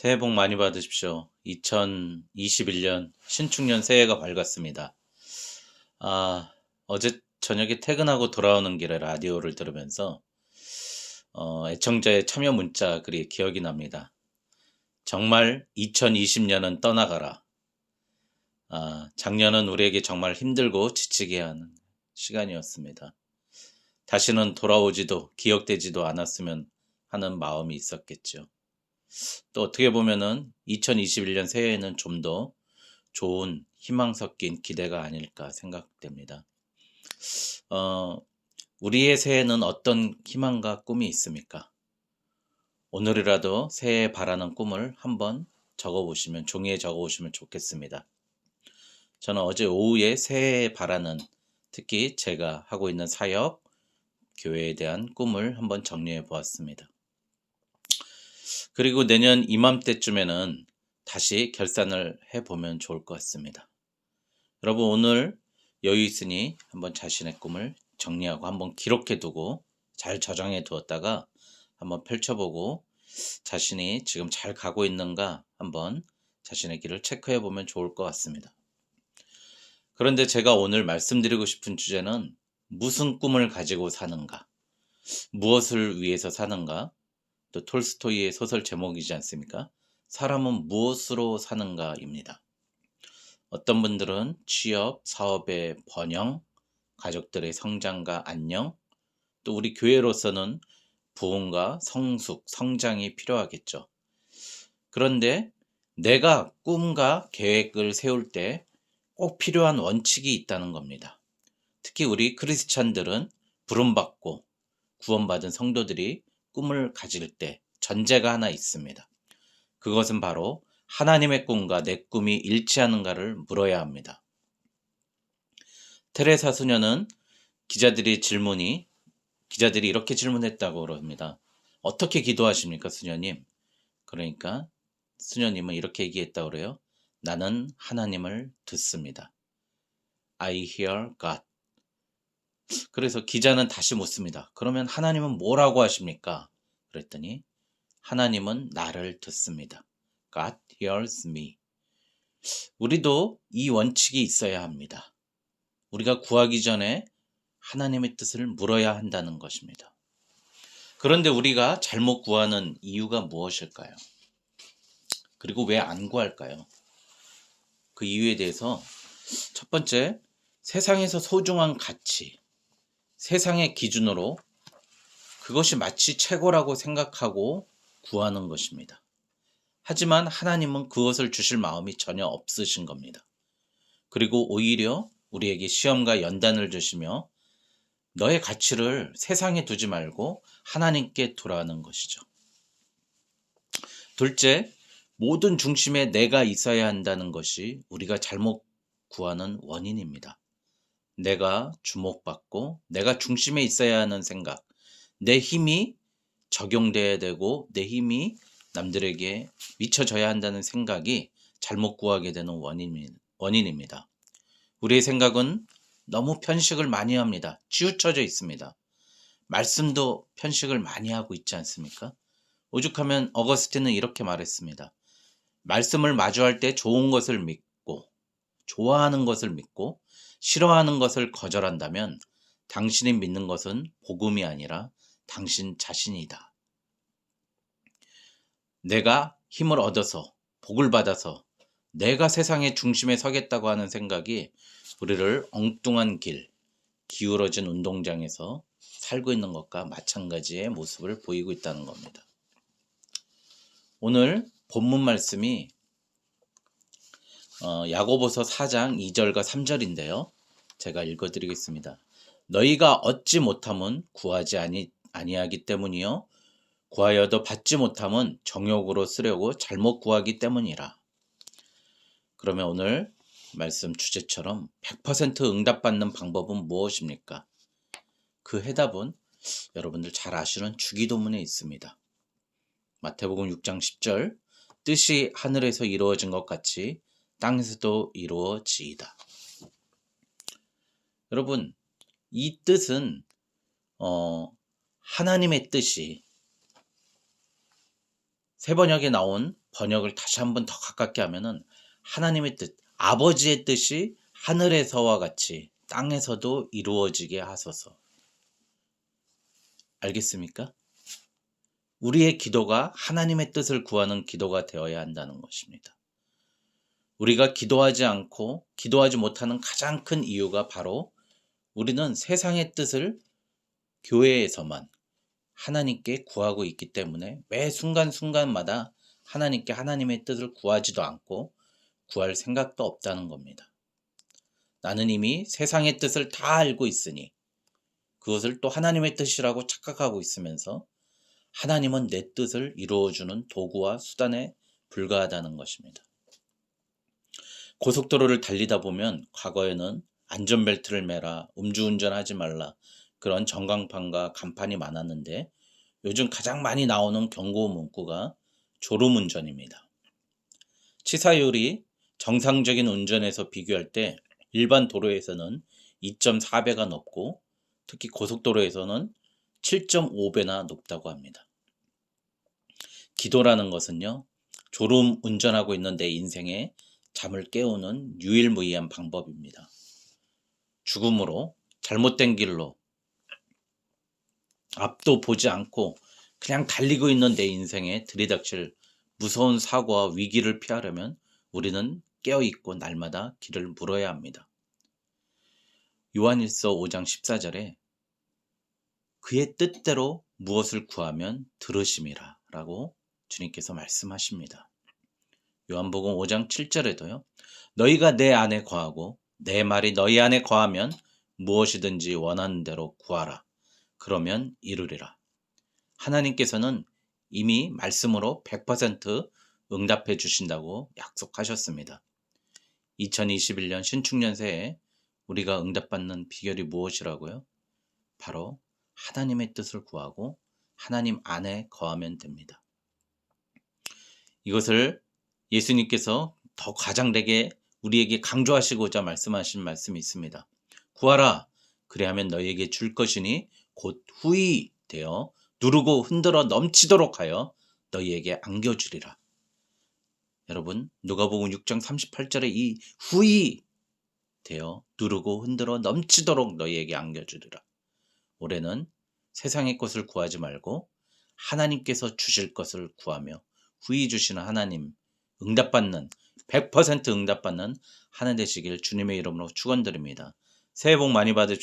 새해 복 많이 받으십시오. 2021년 신축년 새해가 밝았습니다. 어제 저녁에 퇴근하고 돌아오는 길에 라디오를 들으면서 애청자의 참여 문자 글이 기억이 납니다. 정말 2020년은 떠나가라. 작년은 우리에게 정말 힘들고 지치게 하는 시간이었습니다. 다시는 돌아오지도 기억되지도 않았으면 하는 마음이 있었겠죠. 또 어떻게 보면은 2021년 새해에는 좀 더 좋은 희망 섞인 기대가 아닐까 생각됩니다. 우리의 새해는 어떤 희망과 꿈이 있습니까? 오늘이라도 새해에 바라는 꿈을 한번 적어보시면, 종이에 적어보시면 좋겠습니다. 저는 어제 오후에 새해에 바라는, 특히 제가 하고 있는 사역, 교회에 대한 꿈을 한번 정리해 보았습니다. 그리고 내년 이맘때쯤에는 다시 결산을 해보면 좋을 것 같습니다. 여러분, 오늘 여유 있으니 한번 자신의 꿈을 정리하고 한번 기록해 두고 잘 저장해 두었다가 한번 펼쳐보고 자신이 지금 잘 가고 있는가 한번 자신의 길을 체크해 보면 좋을 것 같습니다. 그런데 제가 오늘 말씀드리고 싶은 주제는 무슨 꿈을 가지고 사는가, 무엇을 위해서 사는가, 또 톨스토이의 소설 제목이지 않습니까? 사람은 무엇으로 사는가입니다. 어떤 분들은 취업, 사업의 번영, 가족들의 성장과 안녕, 또 우리 교회로서는 부흥과 성숙, 성장이 필요하겠죠. 그런데 내가 꿈과 계획을 세울 때 꼭 필요한 원칙이 있다는 겁니다. 특히 우리 크리스찬들은 부름받고 구원받은 성도들이 꿈을 가질 때 전제가 하나 있습니다. 그것은 바로 하나님의 꿈과 내 꿈이 일치하는가를 물어야 합니다. 테레사 수녀는 기자들이 이렇게 질문했다고 합니다. 어떻게 기도하십니까, 수녀님? 그러니까 수녀님은 이렇게 얘기했다고 그래요. 나는 하나님을 듣습니다. I hear God. 그래서 기자는 다시 묻습니다. 그러면 하나님은 뭐라고 하십니까? 그랬더니 하나님은 나를 듣습니다. God hears me. 우리도 이 원칙이 있어야 합니다. 우리가 구하기 전에 하나님의 뜻을 물어야 한다는 것입니다. 그런데 우리가 잘못 구하는 이유가 무엇일까요? 그리고 왜 안 구할까요? 그 이유에 대해서 첫 번째, 세상에서 소중한 가치, 세상의 기준으로 그것이 마치 최고라고 생각하고 구하는 것입니다. 하지만 하나님은 그것을 주실 마음이 전혀 없으신 겁니다. 그리고 오히려 우리에게 시험과 연단을 주시며 너의 가치를 세상에 두지 말고 하나님께 두라는 것이죠. 둘째, 모든 중심에 내가 있어야 한다는 것이 우리가 잘못 구하는 원인입니다. 내가 주목받고 내가 중심에 있어야 하는 생각, 내 힘이 적용돼야 되고 내 힘이 남들에게 미쳐져야 한다는 생각이 잘못 구하게 되는 원인입니다. 우리의 생각은 너무 편식을 많이 합니다. 치우쳐져 있습니다. 말씀도 편식을 많이 하고 있지 않습니까? 오죽하면 어거스틴은 이렇게 말했습니다. 말씀을 마주할 때 좋은 것을 믿고 좋아하는 것을 믿고 싫어하는 것을 거절한다면 당신이 믿는 것은 복음이 아니라 당신 자신이다. 내가 힘을 얻어서 복을 받아서 내가 세상의 중심에 서겠다고 하는 생각이 우리를 엉뚱한 길, 기울어진 운동장에서 살고 있는 것과 마찬가지의 모습을 보이고 있다는 겁니다. 오늘 본문 말씀이 야고보서 4장 2절과 3절인데요. 제가 읽어드리겠습니다. 너희가 얻지 못함은 구하지 아니하기 때문이요 구하여도 받지 못함은 정욕으로 쓰려고 잘못 구하기 때문이라. 그러면 오늘 말씀 주제처럼 100% 응답받는 방법은 무엇입니까? 그 해답은 여러분들 잘 아시는 주기도문에 있습니다. 마태복음 6장 10절, 뜻이 하늘에서 이루어진 것 같이 땅에서도 이루어지이다. 여러분, 이 뜻은 하나님의 뜻이 새 번역에 나온 번역을 다시 한번 더 가깝게 하면은 하나님의 뜻, 아버지의 뜻이 하늘에서와 같이 땅에서도 이루어지게 하소서. 알겠습니까? 우리의 기도가 하나님의 뜻을 구하는 기도가 되어야 한다는 것입니다. 우리가 기도하지 않고 기도하지 못하는 가장 큰 이유가 바로 우리는 세상의 뜻을 교회에서만 하나님께 구하고 있기 때문에 매 순간순간마다 하나님께 하나님의 뜻을 구하지도 않고 구할 생각도 없다는 겁니다. 나는 이미 세상의 뜻을 다 알고 있으니 그것을 또 하나님의 뜻이라고 착각하고 있으면서 하나님은 내 뜻을 이루어주는 도구와 수단에 불과하다는 것입니다. 고속도로를 달리다 보면 과거에는 안전벨트를 매라, 음주운전하지 말라 그런 전광판과 간판이 많았는데 요즘 가장 많이 나오는 경고 문구가 졸음운전입니다. 치사율이 정상적인 운전에서 비교할 때 일반 도로에서는 2.4배가 높고 특히 고속도로에서는 7.5배나 높다고 합니다. 기도라는 것은요, 졸음 운전하고 있는 내 인생에 잠을 깨우는 유일무이한 방법입니다. 죽음으로 잘못된 길로 앞도 보지 않고 그냥 달리고 있는 내 인생에 들이닥칠 무서운 사고와 위기를 피하려면 우리는 깨어있고 날마다 길을 물어야 합니다. 요한일서 5장 14절에 그의 뜻대로 무엇을 구하면 들으심이라 라고 주님께서 말씀하십니다. 요한복음 5장 7절에도요. 너희가 내 안에 거하고 내 말이 너희 안에 거하면 무엇이든지 원하는 대로 구하라. 그러면 이루리라. 하나님께서는 이미 말씀으로 100% 응답해 주신다고 약속하셨습니다. 2021년 신축년 새해 우리가 응답받는 비결이 무엇이라고요? 바로 하나님의 뜻을 구하고 하나님 안에 거하면 됩니다. 이것을 예수님께서 더 과장되게 우리에게 강조하시고자 말씀하신 말씀이 있습니다. 구하라. 그리하면 너희에게 줄 것이니 곧 후히 되어 누르고 흔들어 넘치도록 하여 너희에게 안겨주리라. 여러분, 누가복음 6장 38절에 이 후히 되어 누르고 흔들어 넘치도록 너희에게 안겨주리라. 올해는 세상의 것을 구하지 말고 하나님께서 주실 것을 구하며 후히 주시는 하나님, 응답받는 100% 응답받는 한 해 되시길 주님의 이름으로 축원드립니다. 새해 복 많이 받으십시오.